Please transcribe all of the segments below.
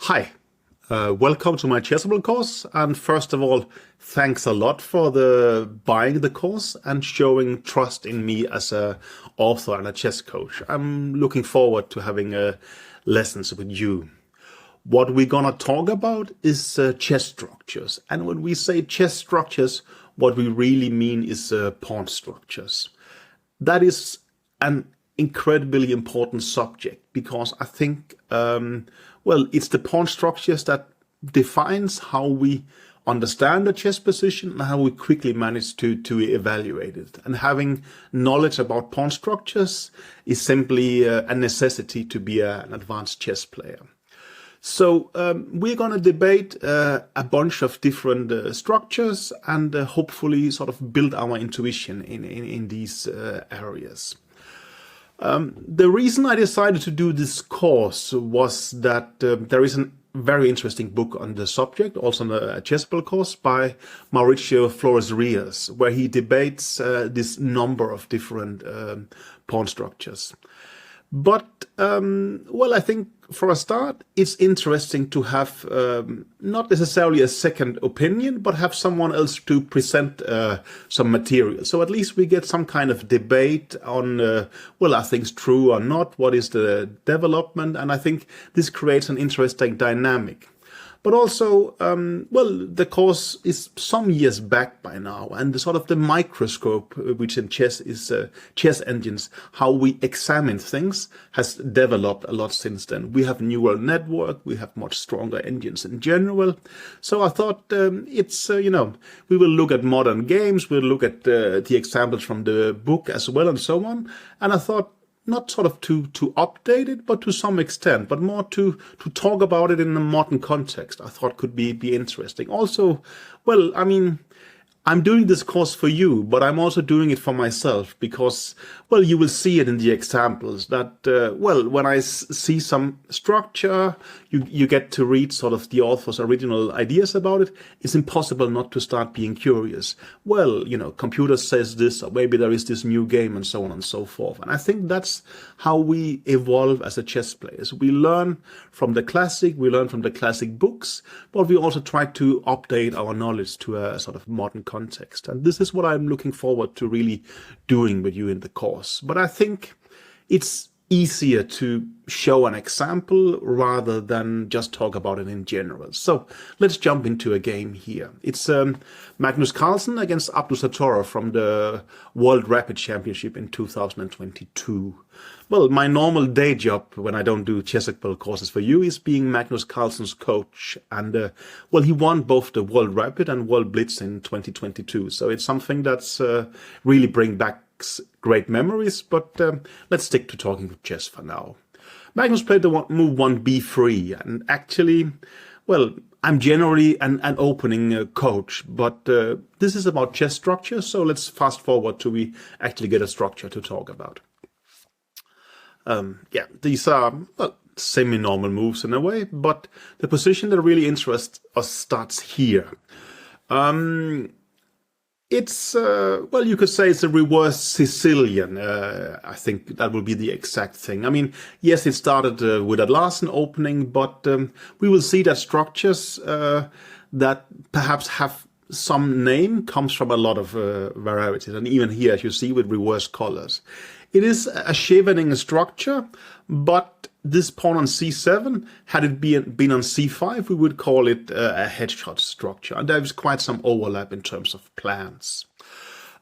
Hi, welcome to my Chessable course. And first of all, thanks a lot for buying the course and showing trust in me as a author and a chess coach. I'm looking forward to having lessons with you. What we're gonna talk about is chess structures. And when we say chess structures, what we really mean is pawn structures. That is an incredibly important subject because I think, it's the pawn structures that defines how we understand the chess position and how we quickly manage to evaluate it. And having knowledge about pawn structures is simply a necessity to be an advanced chess player. So we're going to debate a bunch of different structures and hopefully sort of build our intuition in these areas. The reason I decided to do this course was that there is a very interesting book on the subject, also on a Chessable course by Mauricio Flores-Rios, where he debates this number of different pawn structures. But, I think for a start, it's interesting to have not necessarily a second opinion, but have someone else to present some material. So at least we get some kind of debate on, are things true or not? What is the development? And I think this creates an interesting dynamic. But also, the course is some years back by now, and the microscope, which in chess is chess engines, how we examine things, has developed a lot since then. We have neural network, we have much stronger engines in general. So I thought we will look at modern games, we'll look at the examples from the book as well, and so on. And I thought, not to update it, but to some extent, but more to talk about it in a modern context, I thought could be interesting. Also, I'm doing this course for you, but I'm also doing it for myself because, you will see it in the examples that, when I see some structure, you get to read the author's original ideas about it. It's impossible not to start being curious. Computer says this, or maybe there is this new game, and so on and so forth. And I think that's how we evolve as a chess players. We learn from the classic, we learn from the classic books, but we also try to update our knowledge to a modern context. And this is what I'm looking forward to really doing with you in the course. But I think it's easier to show an example rather than just talk about it in general. So let's jump into a game here. It's Magnus Carlsen against Abdul Satorov from the World Rapid Championship in 2022. Well, my normal day job when I don't do Chessable courses for you is being Magnus Carlsen's coach. And, he won both the World Rapid and World Blitz in 2022. So it's something that's really bring back great memories. But let's stick to talking chess for now. Magnus played the move 1b3, and actually, I'm generally an opening coach, but this is about chess structure, so let's fast forward till we actually get a structure to talk about. These are semi-normal moves in a way, but the position that really interests us starts here. It's, you could say it's a reverse Sicilian. I think that will be the exact thing. I mean, yes, it started with a Larsen opening, but we will see that structures that perhaps have some name comes from a lot of varieties. And even here, as you see, with reverse colors. It is a Scheveningen structure, but this pawn on c7, had it been on c5, we would call it a headshot structure. And there's quite some overlap in terms of plans.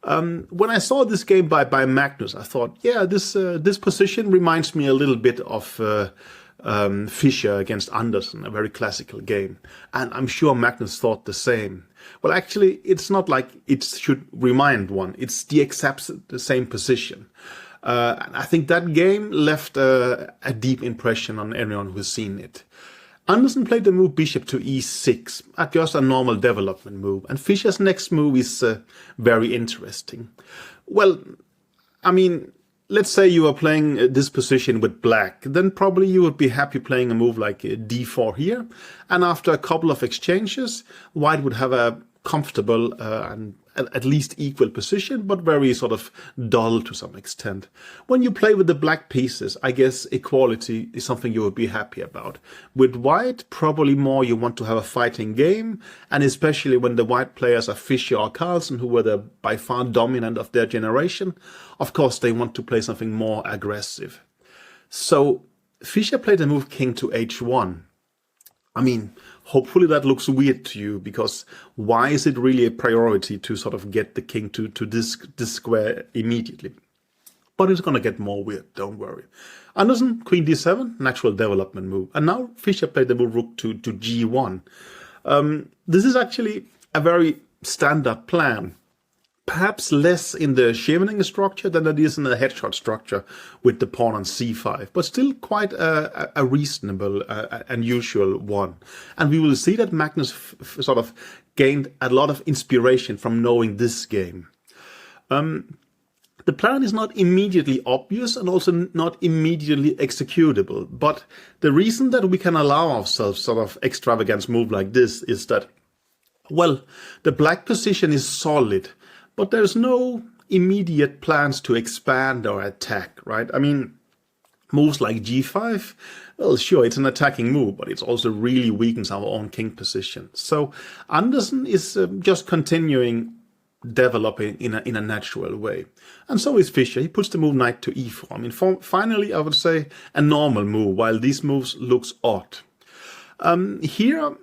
When I saw this game by Magnus, I thought, this position reminds me a little bit of Fischer against Anderson, a very classical game. And I'm sure Magnus thought the same. Well, actually, it's not like it should remind one. It's the exact same position. I think that game left a deep impression on anyone who's seen it. Anderson played the move bishop to e6, just a normal development move. And Fischer's next move is very interesting. Let's say you are playing this position with black, then probably you would be happy playing a move like d4 here. And after a couple of exchanges, white would have a comfortable and at least equal position, but very sort of dull to some extent. When you play with the black pieces, I guess equality is something you would be happy about. With white, probably more you want to have a fighting game, and especially when the white players are Fischer or Carlsen, who were the by far dominant of their generation, of course they want to play something more aggressive. So Fischer played the move king to h1. I mean, hopefully that looks weird to you, because why is it really a priority to sort of get the king to this square immediately? But it's going to get more weird, don't worry. Andersen, queen d7, natural development move. And now Fischer played the move rook to g1. This is actually a very standard plan. Perhaps less in the Scheveningen structure than it is in the headshot structure with the pawn on c5, but still quite a reasonable and usual one. And we will see that Magnus sort of gained a lot of inspiration from knowing this game. The plan is not immediately obvious and also not immediately executable, but the reason that we can allow ourselves sort of extravagant move like this is that, well, the black position is solid, but there's no immediate plans to expand or attack, right? I mean, moves like g5, well, sure, it's an attacking move, but it also really weakens our own king position. So Andersen is just continuing developing in a natural way. And so is Fischer. He puts the move knight to e4. I mean, finally, I would say a normal move, while these moves looks odd. Here,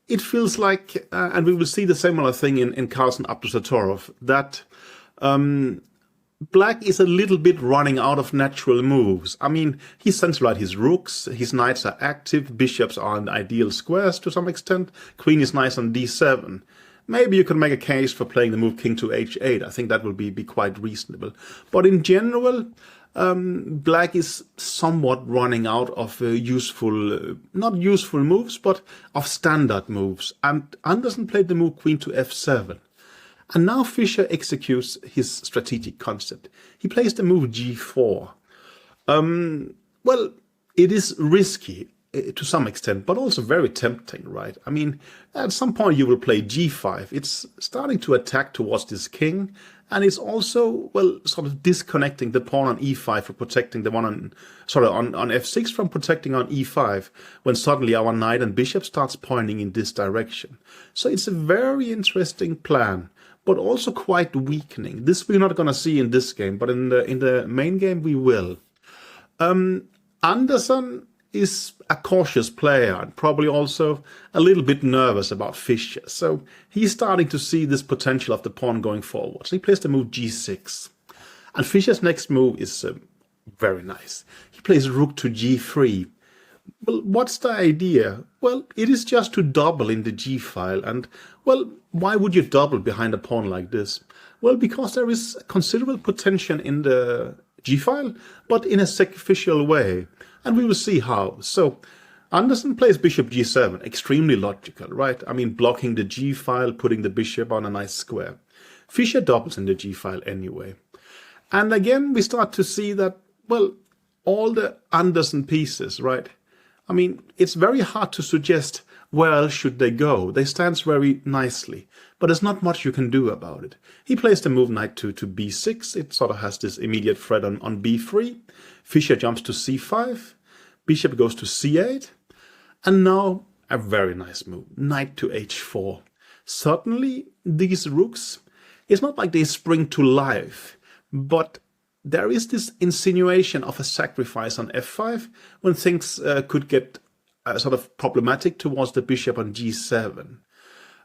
it feels like, and we will see the similar thing in Carlsen up to Satorov, that black is a little bit running out of natural moves. I mean, he centralized his rooks, his knights are active, bishops are in ideal squares to some extent, queen is nice on d7. Maybe you can make a case for playing the move king to h8. I think that will be quite reasonable. But in general, black is somewhat running out of not useful moves, but of standard moves. And Andersen played the move queen to f7. And now Fischer executes his strategic concept. He plays the move g4. Well, it is risky to some extent, but also very tempting, right? I mean, at some point you will play g5. It's starting to attack towards this king, and it's also, well, sort of disconnecting the pawn on e5 for protecting the one on f6 from protecting on e5, when suddenly our knight and bishop starts pointing in this direction. So it's a very interesting plan, but also quite weakening. This we're not going to see in this game, but in the main game we will. Andersen is a cautious player and probably also a little bit nervous about Fischer. So he's starting to see this potential of the pawn going forward. So he plays the move g6. And Fischer's next move is very nice. He plays rook to g3. Well, what's the idea? Well, it is just to double in the g-file. And, well, why would you double behind a pawn like this? Well, because there is considerable potential in the g-file, but in a sacrificial way. And we will see how. So Andersen plays bishop g7, extremely logical, right? I mean, blocking the g-file, putting the bishop on a nice square. Fischer doubles in the g-file anyway. And again, we start to see that, well, all the Andersen pieces, right? I mean, it's very hard to suggest where else should they go. They stand very nicely, but there's not much you can do about it. He plays the move knight to b6. It sort of has this immediate threat on b3. Fischer jumps to c5. Bishop goes to c8. And now a very nice move, knight to h4. Suddenly, these rooks, it's not like they spring to life, but there is this insinuation of a sacrifice on f5 when things could get sort of problematic towards the bishop on g7.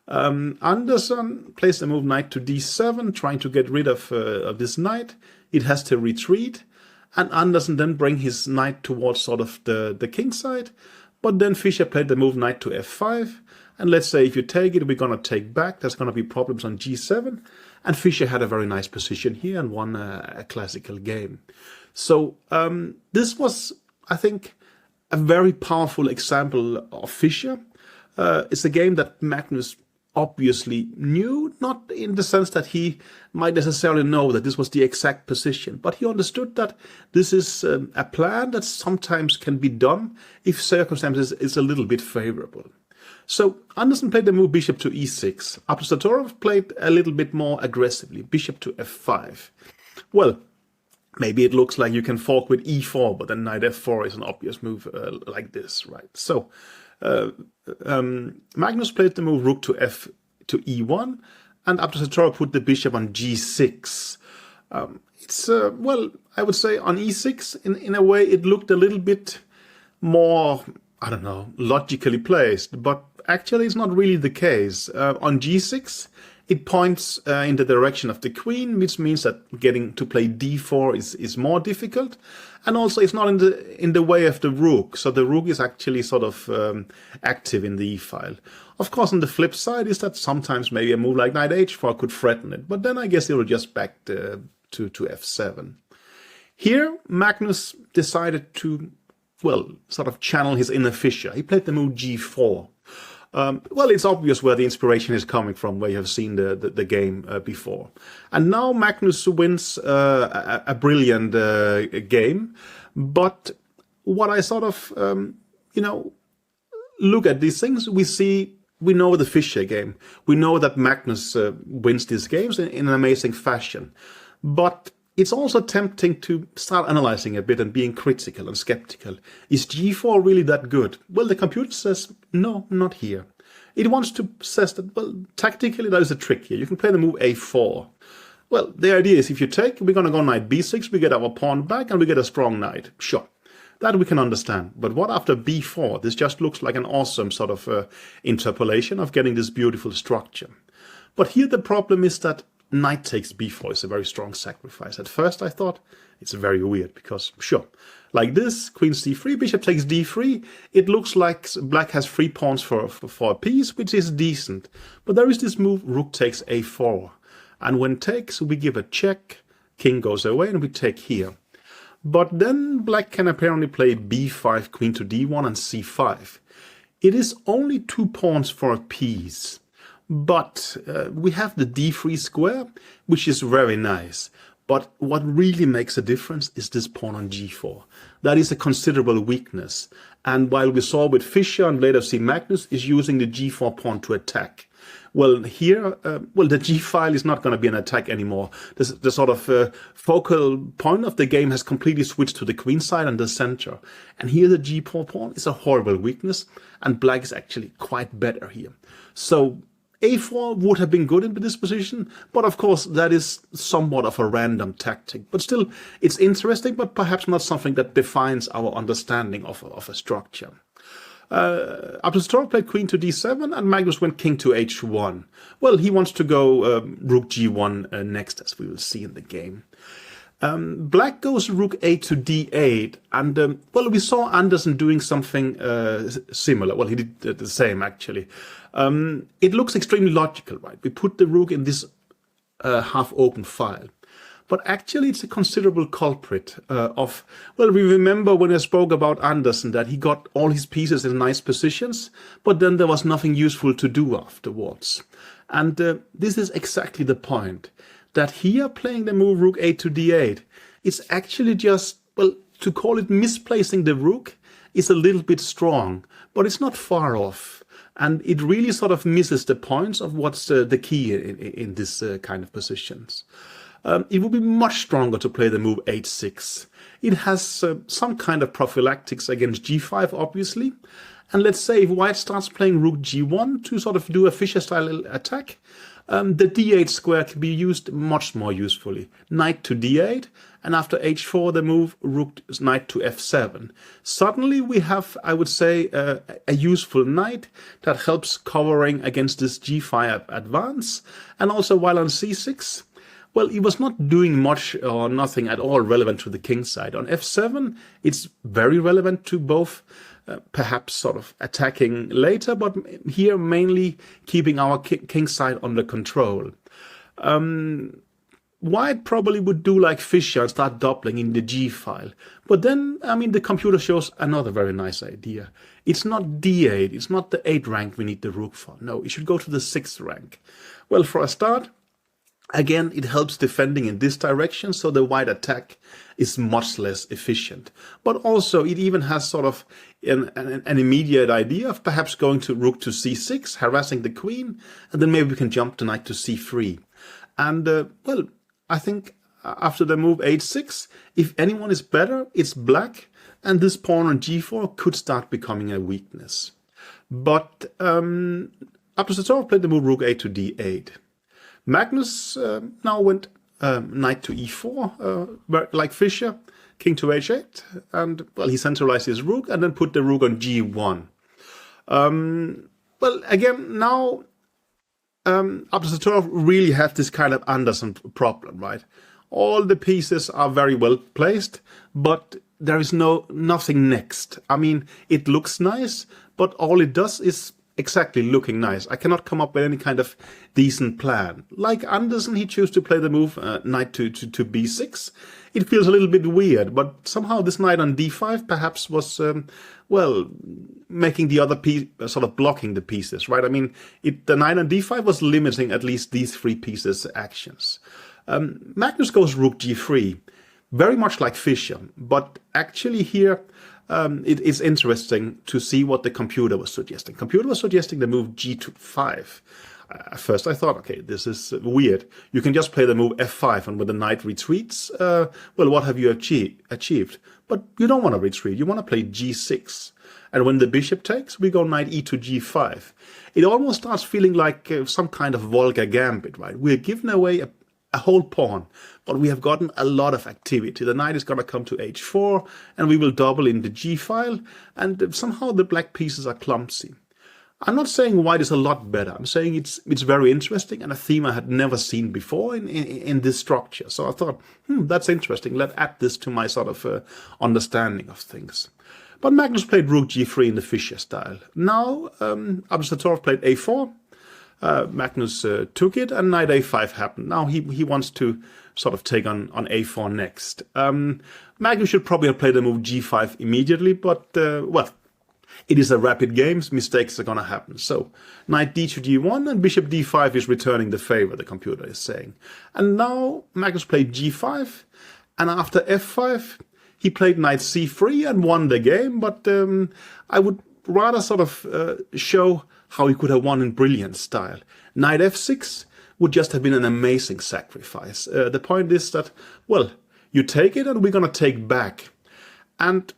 Andersen plays the move knight to d7, trying to get rid of this knight. It has to retreat, and Andersen then bring his knight towards sort of the king side. But then Fischer played the move knight to f5, and let's say if you take it, we're going to take back. There's going to be problems on g7, and Fischer had a very nice position here and won a classical game. So this was, I think, a very powerful example of Fischer. It's a game that Magnus obviously knew, not in the sense that he might necessarily know that this was the exact position, but he understood that this is a plan that sometimes can be done if circumstances is a little bit favorable. So Andersen played the move bishop to e6. Abdusattorov played a little bit more aggressively, bishop to f5. Well, maybe it looks like you can fork with e4, but then knight f4 is an obvious move like this, right? So Magnus played the move rook to e1, and Abdusattorov put the bishop on g6. It's well, I would say on e6, in a way, it looked a little bit more, I don't know, logically placed, but actually it's not really the case. On g6, it points in the direction of the queen, which means that getting to play d4 is more difficult, and also it's not in the way of the rook, so the rook is actually sort of active in the e-file. Of course, on the flip side is that sometimes maybe a move like knight h4 could threaten it, but then I guess it will just back to f7. Here, Magnus decided to, well, sort of channel his inner Fischer. He played the move g4. Well, it's obvious where the inspiration is coming from, where you have seen the game before. And now Magnus wins a brilliant game. But what I sort of, look at these things, we know the Fischer game. We know that Magnus wins these games in an amazing fashion. But it's also tempting to start analyzing a bit and being critical and skeptical. Is g4 really that good? Well, the computer says, no, not here. It wants to says that, well, tactically, that is a trick here. You can play the move a4. Well, the idea is if you take, we're going to go knight b6, we get our pawn back, and we get a strong knight. Sure, that we can understand. But what after b4? This just looks like an awesome sort of interpolation of getting this beautiful structure. But here the problem is that knight takes b4 is a very strong sacrifice. At first I thought it's very weird because, sure, like this, queen c3, bishop takes d3, it looks like black has 3 pawns for a piece, which is decent. But there is this move, rook takes a4. And when takes, we give a check, king goes away, and we take here. But then black can apparently play b5, queen to d1, and c5. It is only 2 pawns for a piece. But we have the d3 square, which is very nice. But what really makes a difference is this pawn on g4. That is a considerable weakness. And while we saw with Fischer and later see Magnus is using the g4 pawn to attack. Well, here, the g-file is not going to be an attack anymore. The sort of focal point of the game has completely switched to the queen side and the center. And here the g4 pawn is a horrible weakness, and black is actually quite better here. So a4 would have been good in this position, but of course that is somewhat of a random tactic. But still, it's interesting, but perhaps not something that defines our understanding of a structure. Abdusattorov played queen to d7, and Magnus went king to h1. Well, he wants to go rook g1 next, as we will see in the game. Black goes rook a to d8, and well, we saw Andersen doing something similar. Well, he did the same, actually. It looks extremely logical, right? We put the rook in this half-open file. But actually, it's a considerable culprit well, we remember when I spoke about Andersen that he got all his pieces in nice positions, but then there was nothing useful to do afterwards. And this is exactly the point, that here playing the move rook a to d8, it's actually just, well, to call it misplacing the rook is a little bit strong, but it's not far off. And it really sort of misses the points of what's the key in this kind of positions. It would be much stronger to play the move h6. It has some kind of prophylactics against g5, obviously. And let's say if white starts playing rook g1 to sort of do a Fischer-style attack, the d8 square can be used much more usefully. Knight to d8, and after h4 the move knight to f7. Suddenly we have, I would say, a useful knight that helps covering against this g5 advance. And also while on c6, well, he was not doing much or nothing at all relevant to the king side. On f7, it's very relevant to both, perhaps sort of attacking later, but here mainly keeping our king side under control. White probably would do like Fischer and start doubling in the G file. But then, I mean, the computer shows another very nice idea. It's not D8, it's not the 8 rank we need the rook for. No, it should go to the 6th rank. Well, for a start, again, it helps defending in this direction, so the white attack is much less efficient. But also, it even has sort of an immediate idea of perhaps going to rook to c6, harassing the queen, and then maybe we can jump the knight to c3. And, well, I think after the move h6, if anyone is better, it's black, and this pawn on g4 could start becoming a weakness. But Abdusattorov played the move rook a to d8. Magnus now went knight to e4, like Fischer, king to h8, and, well, he centralized his rook and then put the rook on g1. Well, again, now Abdusattorov really had this kind of Anderson problem, right? All the pieces are very well placed, but there is nothing next. I mean, it looks nice, but all it does is exactly looking nice. I cannot come up with any kind of decent plan. Like Anderson, he chose to play the move knight to b6. It feels a little bit weird, but somehow this knight on d5 perhaps was, well, making the other piece, sort of blocking the pieces, right? I mean, the knight on d5 was limiting at least these 3 pieces' actions. Magnus goes rook g3, very much like Fischer, but actually here it is interesting to see what the computer was suggesting. Computer was suggesting the move g5. At first I thought, okay, this is weird. You can just play the move f5, and when the knight retreats, well, what have you achieved? But you don't want to retreat, you want to play g6. And when the bishop takes, we go knight e to g5. It almost starts feeling like some kind of Volga gambit, right? We're giving away a whole pawn, but we have gotten a lot of activity. The knight is going to come to h4, and we will double in the g file, and somehow the black pieces are clumsy. I'm not saying white is a lot better. I'm saying it's very interesting and a theme I had never seen before in this structure. So I thought, that's interesting. Let's add this to my sort of understanding of things. But Magnus played rook g3 in the Fischer style. Now Abdusattorov played a4. Magnus took it, and knight a5 happened. Now he wants to sort of take on a4 next. Magnus should probably have played the move g5 immediately, but, well, it is a rapid game, mistakes are going to happen. So, knight d to g1, and bishop d5 is returning the favor, the computer is saying. And now Magnus played g5, and after f5, he played knight c3 and won the game, but I would rather sort of show how he could have won in brilliant style. Knight f6 would just have been an amazing sacrifice. The point is that, well, you take it and we're going to take back. And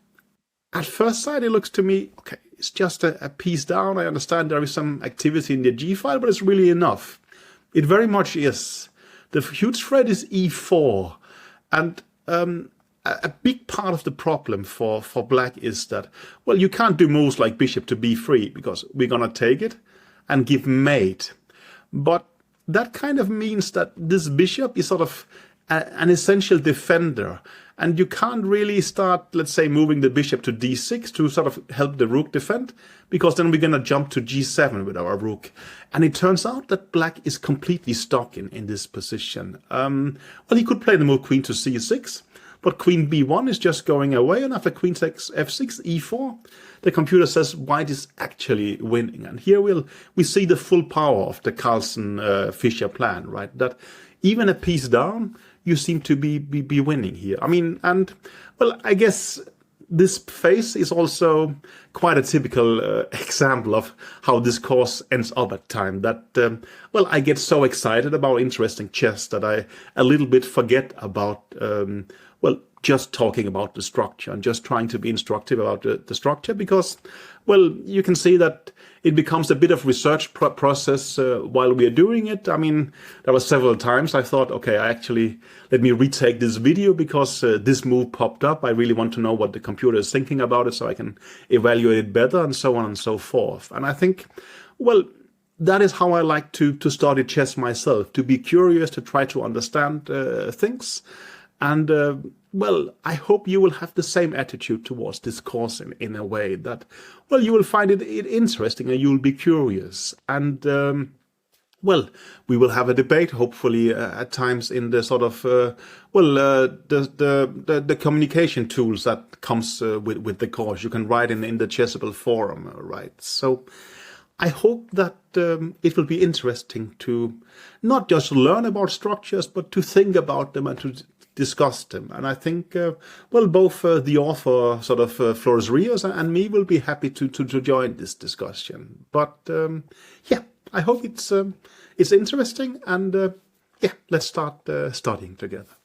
at first sight, it looks to me, okay, it's just a piece down. I understand there is some activity in the g file, but it's really enough. It very much is. The huge threat is e4. And a big part of the problem for black is that, well, you can't do moves like bishop to b3 because we're going to take it and give mate. But that kind of means that this bishop is sort of an essential defender, and you can't really start, let's say, moving the bishop to d6 to sort of help the rook defend, because then we're going to jump to g7 with our rook. And it turns out that black is completely stuck in this position. Well, he could play the move queen to c6, but queen b1 is just going away, and after queen takes f6, e4, the computer says white is actually winning. And here we see the full power of the Carlsen-Fischer plan, right? That even a piece down, you seem to be winning here. I mean, and, well, I guess this phase is also quite a typical example of how this course ends up at time. That, well, I get so excited about interesting chess that I a little bit forget about, well, just talking about the structure and just trying to be instructive about the structure, because, well, you can see that it becomes a bit of research process while we are doing it. I mean, there were several times I thought, okay, let me retake this video because this move popped up. I really want to know what the computer is thinking about it so I can evaluate it better, and so on and so forth. And I think, well, that is how I like to study chess myself, to be curious, to try to understand things. And, well, I hope you will have the same attitude towards this course in a way that, well, you will find it interesting and you will be curious. And, well, we will have a debate, hopefully, at times in the sort of the communication tools that comes with the course. You can write in the Chessable forum, right? So I hope that it will be interesting to not just learn about structures, but to think about them and to discuss them. And I think, both the author, sort of Floris Rios, and me will be happy to join this discussion. But I hope it's interesting, and let's start studying together.